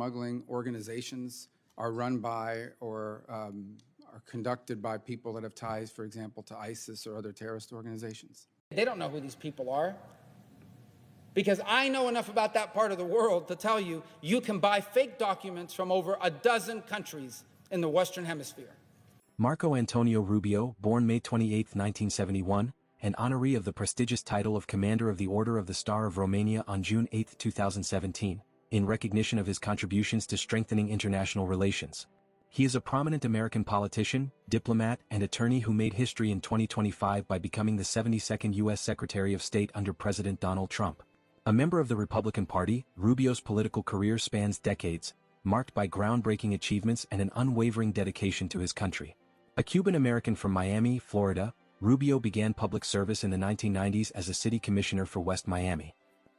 smuggling organizations are run by or are conducted by people that have ties, for example, to ISIS or other terrorist organizations? They don't know who these people are. Because I know enough about that part of the world to tell you, you can buy fake documents from over a dozen countries in the Western Hemisphere. Marco Antonio Rubio, born May 28, 1971, and honoree of the prestigious title of Commander of the Order of the Star of Romania on June 8, 2017, in recognition of his contributions to strengthening international relations. He is a prominent American politician, diplomat, and attorney who made history in 2025 by becoming the 72nd U.S. Secretary of State under President Donald Trump. A member of the Republican Party, Rubio's political career spans decades, marked by groundbreaking achievements and an unwavering dedication to his country. A Cuban-American from Miami, Florida, Rubio began public service in the 1990s as a city commissioner for West Miami.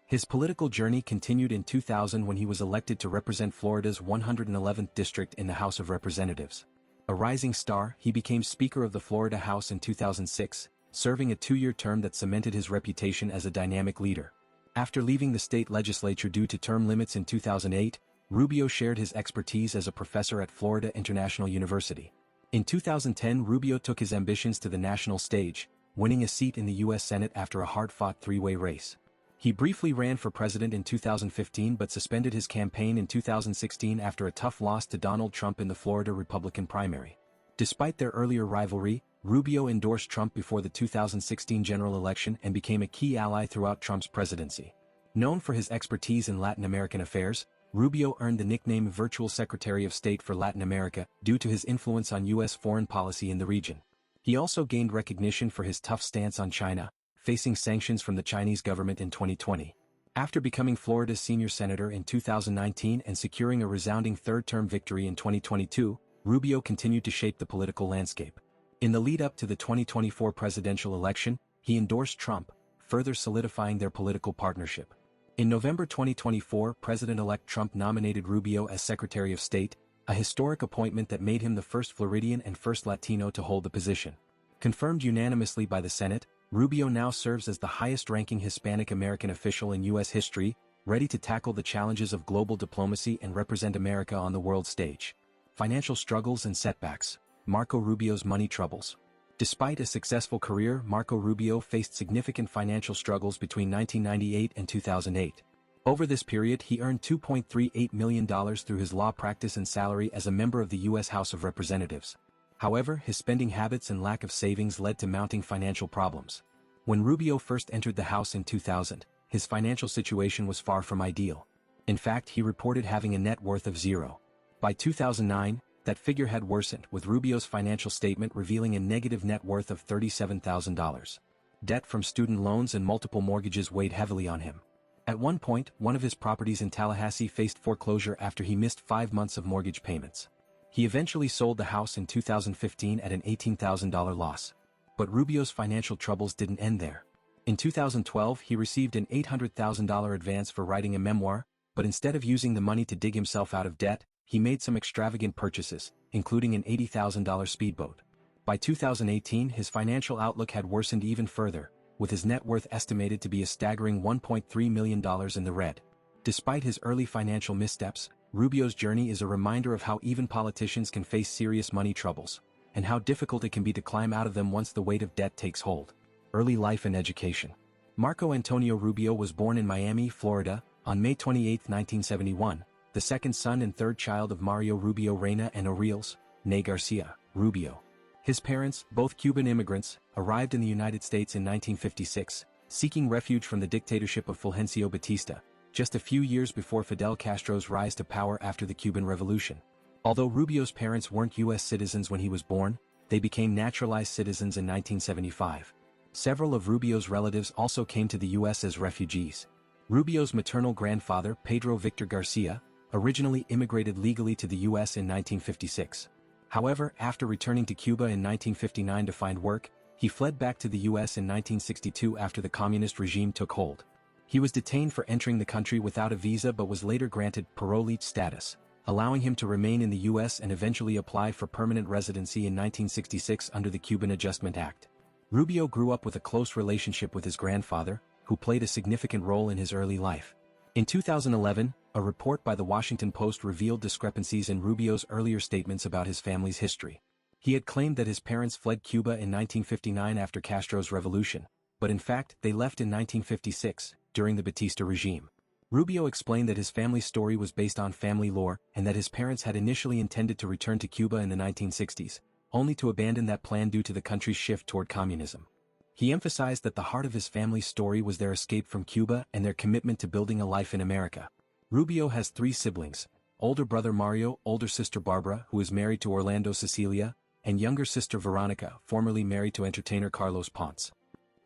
His political journey continued in 2000 when he was elected to represent Florida's 111th district in the House of Representatives. A rising star, he became Speaker of the Florida House in 2006, serving a 2-year term that cemented his reputation as a dynamic leader. After leaving the state legislature due to term limits in 2008, Rubio shared his expertise as a professor at Florida International University. In 2010, Rubio took his ambitions to the national stage, winning a seat in the U.S. Senate after a hard-fought 3-way race. He briefly ran for president in 2015 but suspended his campaign in 2016 after a tough loss to Donald Trump in the Florida Republican primary. Despite their earlier rivalry, Rubio endorsed Trump before the 2016 general election and became a key ally throughout Trump's presidency. Known for his expertise in Latin American affairs, Rubio earned the nickname Virtual Secretary of State for Latin America due to his influence on U.S. foreign policy in the region. He also gained recognition for his tough stance on China, facing sanctions from the Chinese government in 2020. After becoming Florida's senior senator in 2019 and securing a resounding third-term victory in 2022, Rubio continued to shape the political landscape. In the lead-up to the 2024 presidential election, he endorsed Trump, further solidifying their political partnership. In November 2024, President-elect Trump nominated Rubio as Secretary of State, a historic appointment that made him the first Floridian and first Latino to hold the position. Confirmed unanimously by the Senate, Rubio now serves as the highest-ranking Hispanic-American official in U.S. history, ready to tackle the challenges of global diplomacy and represent America on the world stage. Financial struggles and setbacks. Marco Rubio's money troubles. Despite a successful career, Marco Rubio faced significant financial struggles between 1998 and 2008. Over this period, he earned $2.38 million through his law practice and salary as a member of the U.S. House of Representatives. However, his spending habits and lack of savings led to mounting financial problems. When Rubio first entered the House in 2000, his financial situation was far from ideal. In fact, he reported having a net worth of zero. By 2009, that figure had worsened, with Rubio's financial statement revealing a negative net worth of $37,000. Debt from student loans and multiple mortgages weighed heavily on him. At one point, one of his properties in Tallahassee faced foreclosure after he missed 5 months of mortgage payments. He eventually sold the house in 2015 at an $18,000 loss. But Rubio's financial troubles didn't end there. In 2012, he received an $800,000 advance for writing a memoir, but instead of using the money to dig himself out of debt, he made some extravagant purchases, including an $80,000 speedboat. By 2018, his financial outlook had worsened even further, with his net worth estimated to be a staggering $1.3 million in the red. Despite his early financial missteps, Rubio's journey is a reminder of how even politicians can face serious money troubles, and how difficult it can be to climb out of them once the weight of debt takes hold. Early life and education. Marco Antonio Rubio was born in Miami, Florida, on May 28, 1971. The second son and third child of Mario Rubio Reyna and Oriels, née Garcia, Rubio. His parents, both Cuban immigrants, arrived in the United States in 1956, seeking refuge from the dictatorship of Fulgencio Batista, just a few years before Fidel Castro's rise to power after the Cuban Revolution. Although Rubio's parents weren't U.S. citizens when he was born, they became naturalized citizens in 1975. Several of Rubio's relatives also came to the U.S. as refugees. Rubio's maternal grandfather, Pedro Victor Garcia, originally immigrated legally to the U.S. in 1956. However, after returning to Cuba in 1959 to find work, he fled back to the U.S. in 1962 after the communist regime took hold. He was detained for entering the country without a visa but was later granted parole status, allowing him to remain in the U.S. and eventually apply for permanent residency in 1966 under the Cuban Adjustment Act. Rubio grew up with a close relationship with his grandfather, who played a significant role in his early life. In 2011, A report by the Washington Post revealed discrepancies in Rubio's earlier statements about his family's history. He had claimed that his parents fled Cuba in 1959 after Castro's revolution, but in fact they left in 1956, during the Batista regime. Rubio explained that his family's story was based on family lore and that his parents had initially intended to return to Cuba in the 1960s, only to abandon that plan due to the country's shift toward communism. He emphasized that the heart of his family's story was their escape from Cuba and their commitment to building a life in America. Rubio has 3 siblings: older brother Mario, older sister Barbara, who is married to Orlando Cecilia, and younger sister Veronica, formerly married to entertainer Carlos Ponce.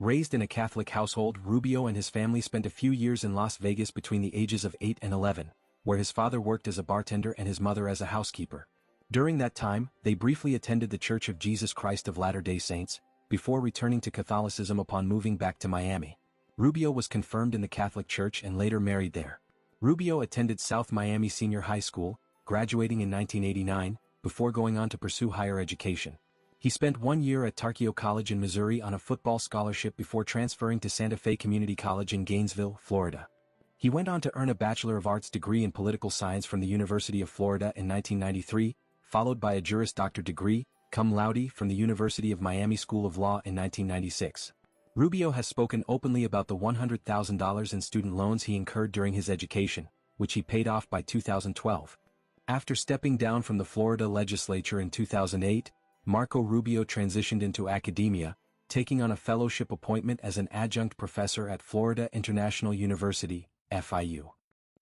Raised in a Catholic household, Rubio and his family spent a few years in Las Vegas between the ages of 8 and 11, where his father worked as a bartender and his mother as a housekeeper. During that time, they briefly attended the Church of Jesus Christ of Latter-day Saints, before returning to Catholicism upon moving back to Miami. Rubio was confirmed in the Catholic Church and later married there. Rubio attended South Miami Senior High School, graduating in 1989, before going on to pursue higher education. He spent 1 year at Tarkio College in Missouri on a football scholarship before transferring to Santa Fe Community College in Gainesville, Florida. He went on to earn a Bachelor of Arts degree in Political Science from the University of Florida in 1993, followed by a Juris Doctor degree, cum laude, from the University of Miami School of Law in 1996. Rubio has spoken openly about the $100,000 in student loans he incurred during his education, which he paid off by 2012. After stepping down from the Florida legislature in 2008, Marco Rubio transitioned into academia, taking on a fellowship appointment as an adjunct professor at Florida International University, FIU.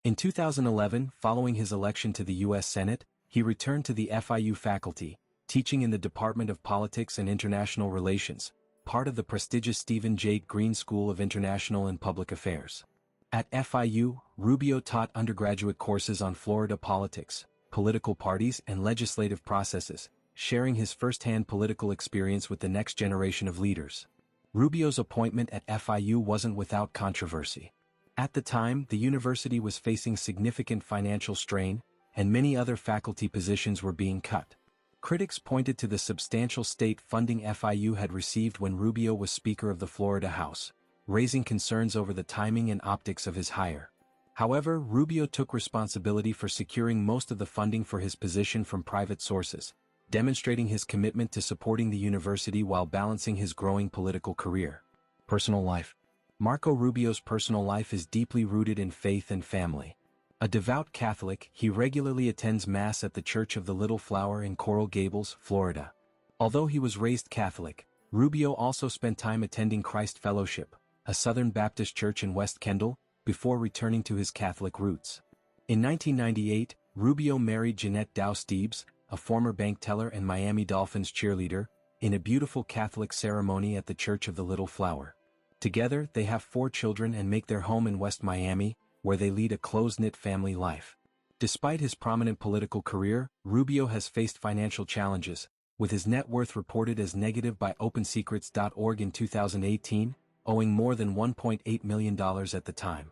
In 2011, following his election to the U.S. Senate, he returned to the FIU faculty, teaching in the Department of Politics and International Relations, part of the prestigious Stephen J. Green School of International and Public Affairs. At FIU, Rubio taught undergraduate courses on Florida politics, political parties and legislative processes, sharing his first-hand political experience with the next generation of leaders. Rubio's appointment at FIU wasn't without controversy. At the time, the university was facing significant financial strain, and many other faculty positions were being cut. Critics pointed to the substantial state funding FIU had received when Rubio was Speaker of the Florida House, raising concerns over the timing and optics of his hire. However, Rubio took responsibility for securing most of the funding for his position from private sources, demonstrating his commitment to supporting the university while balancing his growing political career. Personal life. Marco Rubio's personal life is deeply rooted in faith and family. A devout Catholic, he regularly attends Mass at the Church of the Little Flower in Coral Gables, Florida. Although he was raised Catholic, Rubio also spent time attending Christ Fellowship, a Southern Baptist church in West Kendall, before returning to his Catholic roots. In 1998, Rubio married Jeanette Dow-Steebs, a former bank teller and Miami Dolphins cheerleader, in a beautiful Catholic ceremony at the Church of the Little Flower. Together, they have 4 children and make their home in West Miami, where they lead a close-knit family life. Despite his prominent political career, Rubio has faced financial challenges, with his net worth reported as negative by OpenSecrets.org in 2018, owing more than $1.8 million at the time.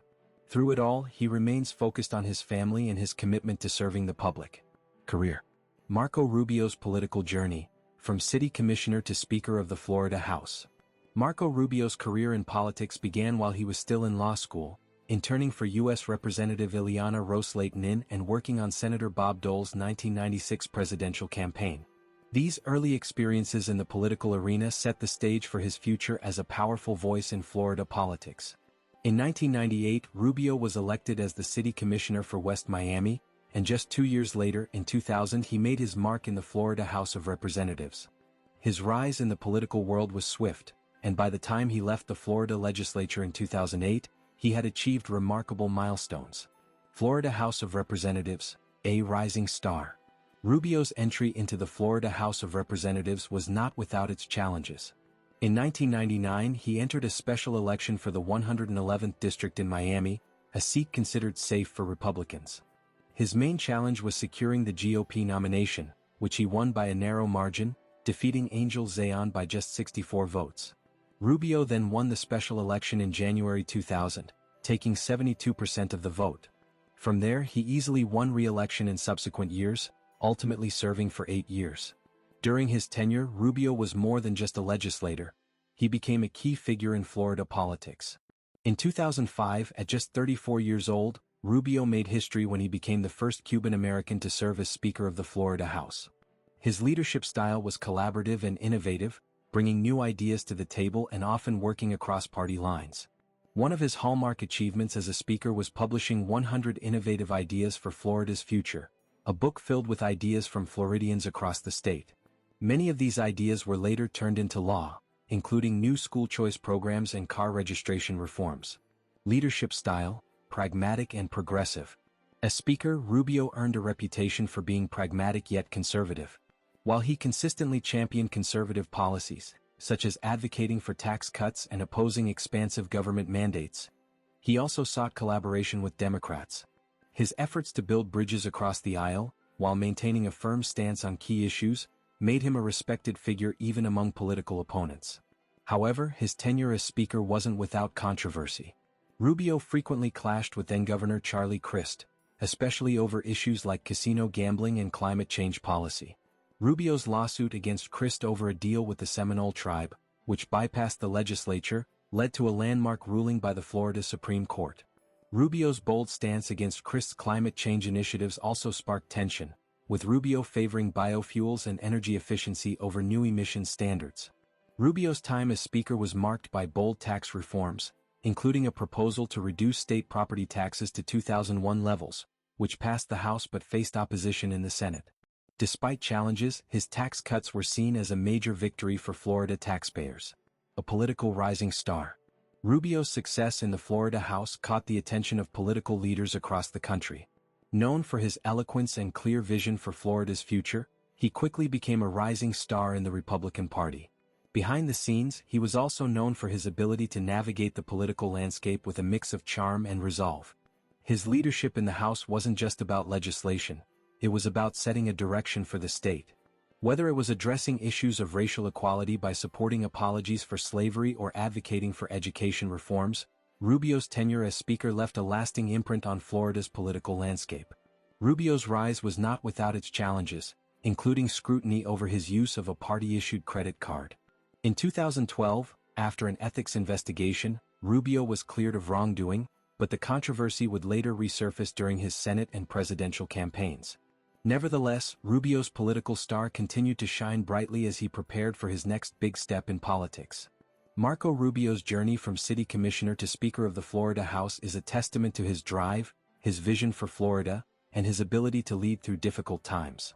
Through it all, he remains focused on his family and his commitment to serving the public. Career. Marco Rubio's political journey, from city commissioner to Speaker of the Florida House. Marco Rubio's career in politics began while he was still in law school, interning for U.S. Representative Ileana Ros-Lehtinen and working on Senator Bob Dole's 1996 presidential campaign. These early experiences in the political arena set the stage for his future as a powerful voice in Florida politics. In 1998, Rubio was elected as the city commissioner for West Miami, and just 2 years later, in 2000, he made his mark in the Florida House of Representatives. His rise in the political world was swift, and by the time he left the Florida legislature in 2008, he had achieved remarkable milestones. Florida House of Representatives, a rising star. Rubio's entry into the Florida House of Representatives was not without its challenges. In 1999, he entered a special election for the 111th District in Miami, a seat considered safe for Republicans. His main challenge was securing the GOP nomination, which he won by a narrow margin, defeating Angel Zayon by just 64 votes. Rubio then won the special election in January 2000, taking 72% of the vote. From there, he easily won re-election in subsequent years, ultimately serving for 8 years. During his tenure, Rubio was more than just a legislator. He became a key figure in Florida politics. In 2005, at just 34 years old, Rubio made history when he became the first Cuban-American to serve as Speaker of the Florida House. His leadership style was collaborative and innovative, bringing new ideas to the table and often working across party lines. One of his hallmark achievements as a speaker was publishing 100 Innovative Ideas for Florida's Future, a book filled with ideas from Floridians across the state. Many of these ideas were later turned into law, including new school choice programs and car registration reforms. Leadership style, pragmatic and progressive. As Speaker, Rubio earned a reputation for being pragmatic yet conservative. While he consistently championed conservative policies, such as advocating for tax cuts and opposing expansive government mandates, he also sought collaboration with Democrats. His efforts to build bridges across the aisle, while maintaining a firm stance on key issues, made him a respected figure even among political opponents. However, his tenure as Speaker wasn't without controversy. Rubio frequently clashed with then-Governor Charlie Crist, especially over issues like casino gambling and climate change policy. Rubio's lawsuit against Crist over a deal with the Seminole tribe, which bypassed the legislature, led to a landmark ruling by the Florida Supreme Court. Rubio's bold stance against Crist's climate change initiatives also sparked tension, with Rubio favoring biofuels and energy efficiency over new emission standards. Rubio's time as Speaker was marked by bold tax reforms, including a proposal to reduce state property taxes to 2001 levels, which passed the House but faced opposition in the Senate. Despite challenges, his tax cuts were seen as a major victory for Florida taxpayers. A political rising star. Rubio's success in the Florida House caught the attention of political leaders across the country. Known for his eloquence and clear vision for Florida's future, he quickly became a rising star in the Republican Party. Behind the scenes, he was also known for his ability to navigate the political landscape with a mix of charm and resolve. His leadership in the House wasn't just about legislation, it was about setting a direction for the state. Whether it was addressing issues of racial equality by supporting apologies for slavery or advocating for education reforms, Rubio's tenure as Speaker left a lasting imprint on Florida's political landscape. Rubio's rise was not without its challenges, including scrutiny over his use of a party-issued credit card. In 2012, after an ethics investigation, Rubio was cleared of wrongdoing, but the controversy would later resurface during his Senate and presidential campaigns. Nevertheless, Rubio's political star continued to shine brightly as he prepared for his next big step in politics. Marco Rubio's journey from city commissioner to Speaker of the Florida House is a testament to his drive, his vision for Florida, and his ability to lead through difficult times.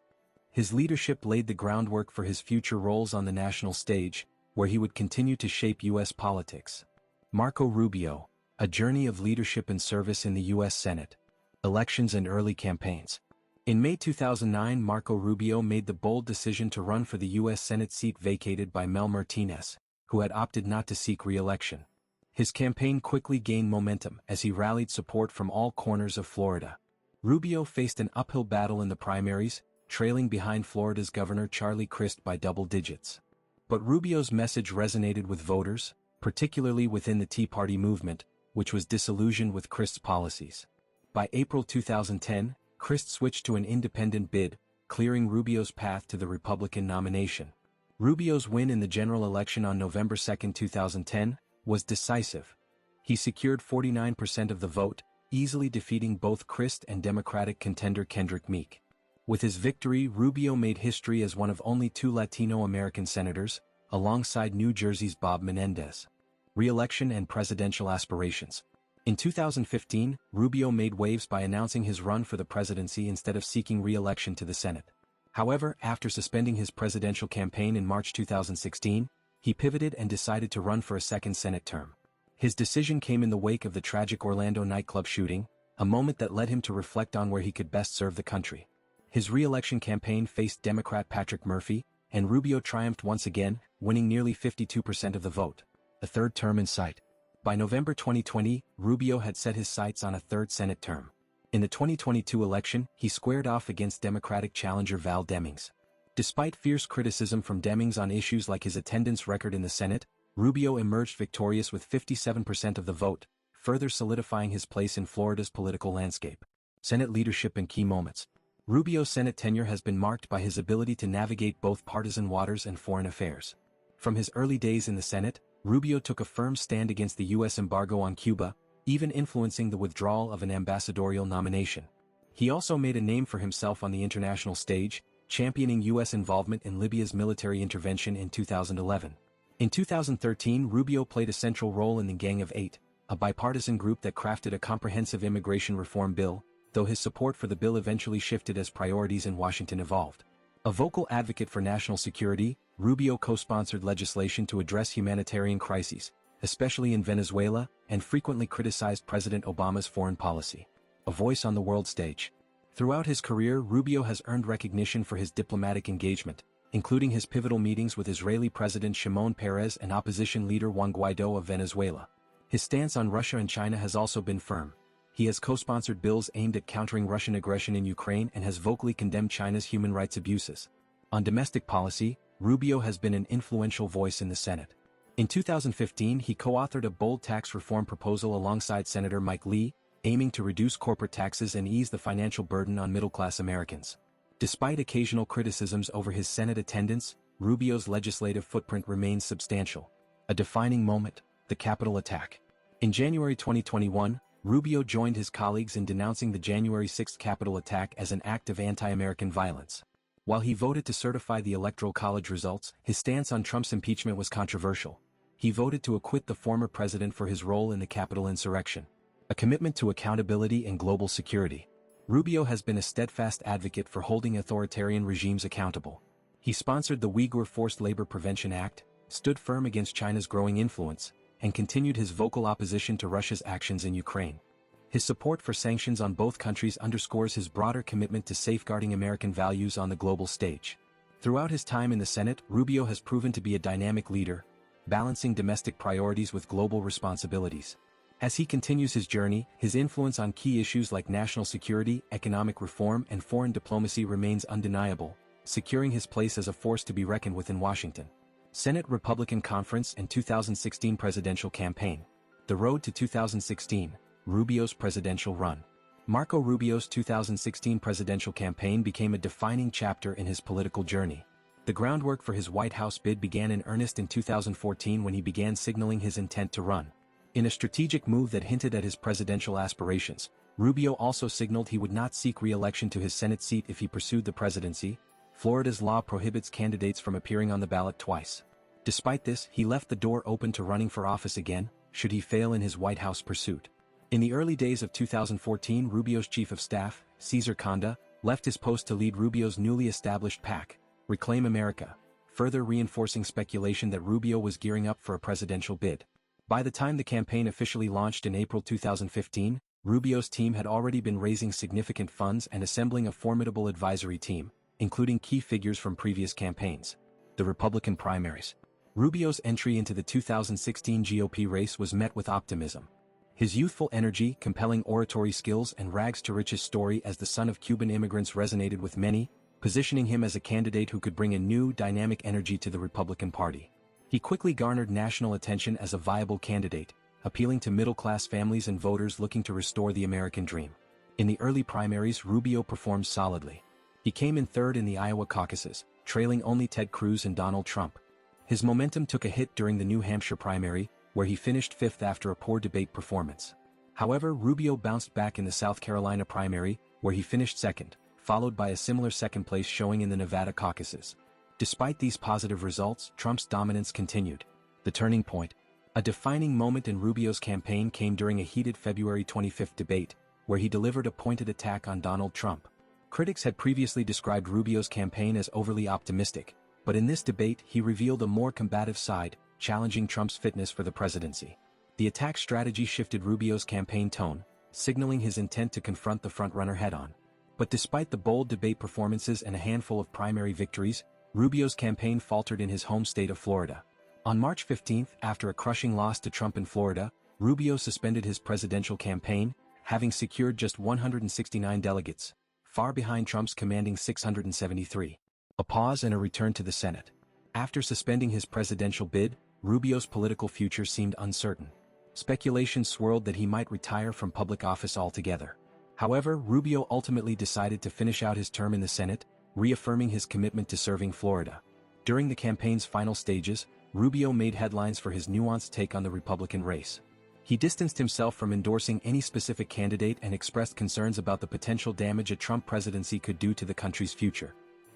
His leadership laid the groundwork for his future roles on the national stage, where he would continue to shape U.S. politics. Marco Rubio, a journey of leadership and service in the U.S. Senate. Elections and early campaigns. In May 2009, Marco Rubio made the bold decision to run for the U.S. Senate seat vacated by Mel Martinez, who had opted not to seek re-election. His campaign quickly gained momentum as he rallied support from all corners of Florida. Rubio faced an uphill battle in the primaries, trailing behind Florida's Governor Charlie Crist by double digits. But Rubio's message resonated with voters, particularly within the Tea Party movement, which was disillusioned with Crist's policies. By April 2010, Crist switched to an independent bid, clearing Rubio's path to the Republican nomination. Rubio's win in the general election on November 2, 2010, was decisive. He secured 49% of the vote, easily defeating both Crist and Democratic contender Kendrick Meek. With his victory, Rubio made history as one of only 2 Latino-American senators, alongside New Jersey's Bob Menendez. Re-election and presidential aspirations. In 2015, Rubio made waves by announcing his run for the presidency instead of seeking re-election to the Senate. However, after suspending his presidential campaign in March 2016, he pivoted and decided to run for a second Senate term. His decision came in the wake of the tragic Orlando nightclub shooting, a moment that led him to reflect on where he could best serve the country. His re-election campaign faced Democrat Patrick Murphy, and Rubio triumphed once again, winning nearly 52% of the vote. A third term in sight. By November 2020, Rubio had set his sights on a third Senate term. In the 2022 election, he squared off against Democratic challenger Val Demings. Despite fierce criticism from Demings on issues like his attendance record in the Senate, Rubio emerged victorious with 57% of the vote, further solidifying his place in Florida's political landscape. Senate leadership and key moments. Rubio's Senate tenure has been marked by his ability to navigate both partisan waters and foreign affairs. From his early days in the Senate, Rubio took a firm stand against the U.S. embargo on Cuba, even influencing the withdrawal of an ambassadorial nomination. He also made a name for himself on the international stage, championing U.S. involvement in Libya's military intervention in 2011. In 2013, Rubio played a central role in the Gang of Eight, a bipartisan group that crafted a comprehensive immigration reform bill, though his support for the bill eventually shifted as priorities in Washington evolved. A vocal advocate for national security, Rubio co-sponsored legislation to address humanitarian crises, especially in Venezuela, and frequently criticized President Obama's foreign policy. A voice on the world stage. Throughout his career, Rubio has earned recognition for his diplomatic engagement, including his pivotal meetings with Israeli President Shimon Peres and opposition leader Juan Guaidó of Venezuela. His stance on Russia and China has also been firm. He has co-sponsored bills aimed at countering Russian aggression in Ukraine and has vocally condemned China's human rights abuses. On domestic policy, Rubio has been an influential voice in the Senate. In 2015, he co-authored a bold tax reform proposal alongside Senator Mike Lee, aiming to reduce corporate taxes and ease the financial burden on middle-class Americans. Despite occasional criticisms over his Senate attendance, Rubio's legislative footprint remains substantial. A defining moment, the Capitol attack. In January 2021, Rubio joined his colleagues in denouncing the January 6 Capitol attack as an act of anti-American violence. While he voted to certify the Electoral College results, his stance on Trump's impeachment was controversial. He voted to acquit the former president for his role in the Capitol insurrection. A commitment to accountability and global security. Rubio has been a steadfast advocate for holding authoritarian regimes accountable. He sponsored the Uyghur Forced Labor Prevention Act, stood firm against China's growing influence, and continued his vocal opposition to Russia's actions in Ukraine. His support for sanctions on both countries underscores his broader commitment to safeguarding American values on the global stage. Throughout his time in the Senate, Rubio has proven to be a dynamic leader, balancing domestic priorities with global responsibilities. As he continues his journey, his influence on key issues like national security, economic reform, and foreign diplomacy remains undeniable, securing his place as a force to be reckoned with in Washington. Senate Republican Conference and 2016 Presidential Campaign. The road to 2016, Rubio's presidential run. Marco Rubio's 2016 presidential campaign became a defining chapter in his political journey. The groundwork for his White House bid began in earnest in 2014 when he began signaling his intent to run. In a strategic move that hinted at his presidential aspirations, Rubio also signaled he would not seek re-election to his Senate seat if he pursued the presidency. Florida's law prohibits candidates from appearing on the ballot twice. Despite this, he left the door open to running for office again, should he fail in his White House pursuit. In the early days of 2014, Rubio's chief of staff, Cesar Conda, left his post to lead Rubio's newly established PAC, Reclaim America, further reinforcing speculation that Rubio was gearing up for a presidential bid. By the time the campaign officially launched in April 2015, Rubio's team had already been raising significant funds and assembling a formidable advisory team, including key figures from previous campaigns. The Republican primaries. Rubio's entry into the 2016 GOP race was met with optimism. His youthful energy, compelling oratory skills, and rags-to-riches story as the son of Cuban immigrants resonated with many, positioning him as a candidate who could bring a new, dynamic energy to the Republican Party. He quickly garnered national attention as a viable candidate, appealing to middle-class families and voters looking to restore the American dream. In the early primaries, Rubio performed solidly. He came in third in the Iowa caucuses, trailing only Ted Cruz and Donald Trump. His momentum took a hit during the New Hampshire primary, where he finished fifth after a poor debate performance. However, Rubio bounced back in the South Carolina primary, where he finished second, followed by a similar second-place showing in the Nevada caucuses. Despite these positive results, Trump's dominance continued. The turning point. A defining moment in Rubio's campaign came during a heated February 25 debate, where he delivered a pointed attack on Donald Trump. Critics had previously described Rubio's campaign as overly optimistic, but in this debate he revealed a more combative side, challenging Trump's fitness for the presidency. The attack strategy shifted Rubio's campaign tone, signaling his intent to confront the frontrunner head-on. But despite the bold debate performances and a handful of primary victories, Rubio's campaign faltered in his home state of Florida. On March 15, after a crushing loss to Trump in Florida, Rubio suspended his presidential campaign, having secured just 169 delegates, far behind Trump's commanding 673. A pause and a return to the Senate. After suspending his presidential bid, Rubio's political future seemed uncertain. Speculation swirled that he might retire from public office altogether. However, Rubio ultimately decided to finish out his term in the Senate, reaffirming his commitment to serving Florida. During the campaign's final stages, Rubio made headlines for his nuanced take on the Republican race. He distanced himself from endorsing any specific candidate and expressed concerns about the potential damage a Trump presidency could do to the country's future.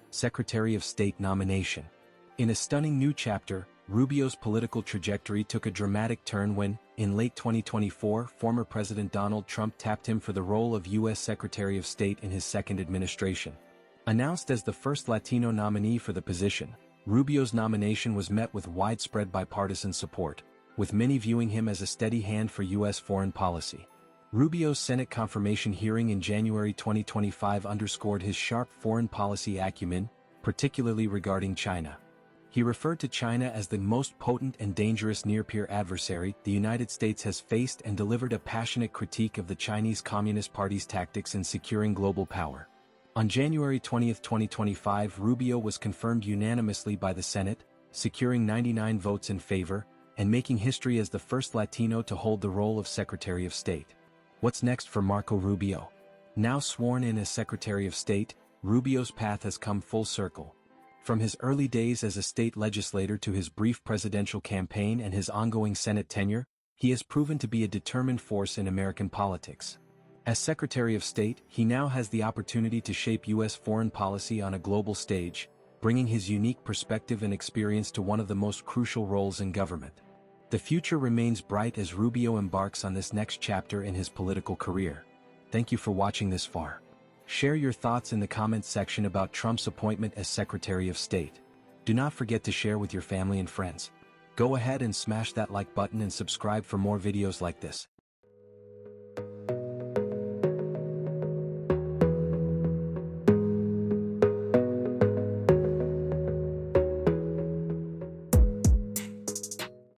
Secretary of State nomination. In a stunning new chapter, Rubio's political trajectory took a dramatic turn when, in late 2024, former President Donald Trump tapped him for the role of U.S. Secretary of State in his second administration. Announced as the first Latino nominee for the position, Rubio's nomination was met with widespread bipartisan support, with many viewing him as a steady hand for U.S. foreign policy. Rubio's Senate confirmation hearing in January 2025 underscored his sharp foreign policy acumen, particularly regarding China. He referred to China as the most potent and dangerous near-peer adversary the United States has faced and delivered a passionate critique of the Chinese Communist Party's tactics in securing global power. On January 20, 2025, Rubio was confirmed unanimously by the Senate, securing 99 votes in favor, and making history as the first Latino to hold the role of Secretary of State. What's next for Marco Rubio? Now sworn in as Secretary of State, Rubio's path has come full circle. From his early days as a state legislator to his brief presidential campaign and his ongoing Senate tenure, he has proven to be a determined force in American politics. As Secretary of State, he now has the opportunity to shape U.S. foreign policy on a global stage, bringing his unique perspective and experience to one of the most crucial roles in government. The future remains bright as Rubio embarks on this next chapter in his political career. Thank you for watching this far. Share your thoughts in the comments section about Trump's appointment as Secretary of State. Do not forget to share with your family and friends. Go ahead and smash that like button and subscribe for more videos like this.